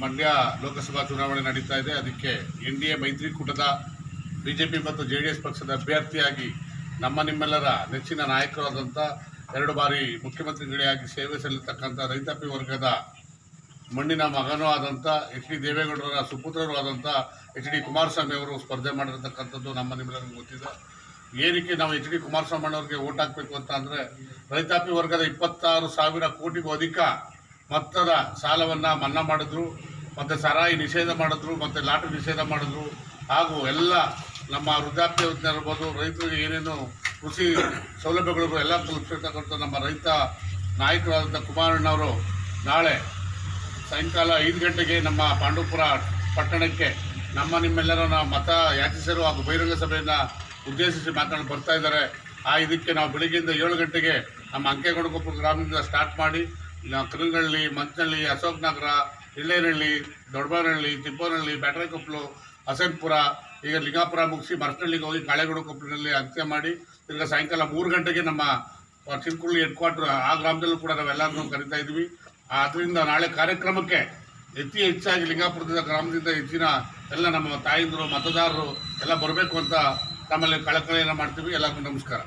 ಮಂಡ್ಯ ಲೋಕಸಭಾ ಚುನಾವಣೆ ನಡೀತಾ ಇದೆ. ಅದಕ್ಕೆ NDA ಮೈತ್ರಿಕೂಟದ BJP ಮತ್ತು JDS ಪಕ್ಷದ ಅಭ್ಯರ್ಥಿಯಾಗಿ ನಿಮ್ಮೆಲ್ಲರ ನೆಚ್ಚಿನ ನಾಯಕರಾದಂಥ 2 ಬಾರಿ ಮುಖ್ಯಮಂತ್ರಿಗಳಾಗಿ ಸೇವೆ ಸಲ್ಲಿಸತಕ್ಕಂಥ ರೈತಾಪಿ ವರ್ಗದ ಮಣ್ಣಿನ ಮಗನೂ ಆದಂಥ HD ದೇವೇಗೌಡರ ಸುಪುತ್ರರು ಆದಂಥ HD ಕುಮಾರಸ್ವಾಮಿ ಅವರು ಸ್ಪರ್ಧೆ ಮಾಡಿರತಕ್ಕಂಥದ್ದು ನಿಮ್ಮೆಲ್ಲರಿಗೂ ಗೊತ್ತಿದೆ. ಏನಕ್ಕೆ ನಾವು HD ಕುಮಾರಸ್ವಾಮಿ ಅವರಿಗೆ ಓಟ್ ಹಾಕಬೇಕು ಅಂತ ಅಂದರೆ, ರೈತಾಪಿ ವರ್ಗದ 26,000 ಕೋಟಿಗೂ ಅಧಿಕ ಮೊತ್ತದ ಸಾಲವನ್ನು ಮನ್ನಾ ಮಾಡಿದ್ರು, ಮತ್ತು ಸರಾಯಿ ನಿಷೇಧ ಮಾಡಿದ್ರು, ಮತ್ತು ಲಾಟರಿ ನಿಷೇಧ ಮಾಡಿದ್ರು. ಹಾಗೂ ಎಲ್ಲ ನಮ್ಮ ವೃದ್ಧಾಪ್ಯ ಯೋಜನೆ ಇರ್ಬೋದು, ರೈತರಿಗೆ ಏನೇನು ಕೃಷಿ ಸೌಲಭ್ಯಗಳು ಎಲ್ಲ ತಲುಪಿಸಿರ್ತಕ್ಕಂಥ ನಮ್ಮ ರೈತ ನಾಯಕರಾದಂಥ ಕುಮಾರಣ್ಣವರು ನಾಳೆ ಸಾಯಂಕಾಲ 5 ಗಂಟೆಗೆ ನಮ್ಮ ಪಾಂಡವಪುರ ಪಟ್ಟಣಕ್ಕೆ ನಿಮ್ಮೆಲ್ಲರ ಮತ ಯಾಚಿಸಲು ಹಾಗೂ ಬಹಿರಂಗ ಸಭೆಯನ್ನು ಉದ್ದೇಶಿಸಿ ಮಾತನಾಡಿ ಬರ್ತಾ ಇದ್ದಾರೆ. ಇದಕ್ಕೆ ನಾವು ಬೆಳಿಗ್ಗೆಯಿಂದ 7 ಗಂಟೆಗೆ ನಮ್ಮ ಅಂಕೇಗೌಡಕೊಪ್ಪಲು ಗ್ರಾಮದಿಂದ ಸ್ಟಾರ್ಟ್ ಮಾಡಿ ಕರುಗಳ್ಳಿ, ಮಂಚನಹಳ್ಳಿ, ಅಶೋಕ್ ನಗರ, ಇಳ್ಳೇನಹಳ್ಳಿ, ದೊಡ್ಡಬನಹಳ್ಳಿ, ತಿಪ್ಪನಹಳ್ಳಿ, ಬ್ಯಾಟರಾಯಕೊಪ್ಪಲು, ಹಸನ್ಪುರ, ಈಗ ಲಿಂಗಾಪುರ ಮುಗಿಸಿ ಮರಸನಹಳ್ಳಿಗೆ ಹೋಗಿ ಕಾಳೇಗೌಡಕೊಪ್ಪಲಿನಲ್ಲಿ ಅಂತ್ಯ ಮಾಡಿ ತಿರ್ಗಿ ಸಾಯಂಕಾಲ 3 ಗಂಟೆಗೆ ನಮ್ಮ ಚಿನ್ಕುಳ್ಳಿ ಹೆಡ್ ಕ್ವಾರ್ಟರ್ ಆ ಗ್ರಾಮದಲ್ಲೂ ಕೂಡ ನಾವೆಲ್ಲರನ್ನೂ ಕರಿತಾ ಇದ್ವಿ. ಆದ್ದರಿಂದ ನಾಳೆ ಕಾರ್ಯಕ್ರಮಕ್ಕೆ ಹೆಚ್ಚಾಗಿ ಲಿಂಗಾಪುರದ ಗ್ರಾಮದಿಂದ ಹೆಚ್ಚಿನ ಎಲ್ಲ ನಮ್ಮ ತಾಯಂದಿರು ಮತದಾರರು ಎಲ್ಲ ಬರಬೇಕು ಅಂತ ನಮ್ಮಲ್ಲಿ ಕಳಕಳಿಯನ್ನು ಮಾಡ್ತೀವಿ. ಎಲ್ಲರಿಗೂ ನಮಸ್ಕಾರ.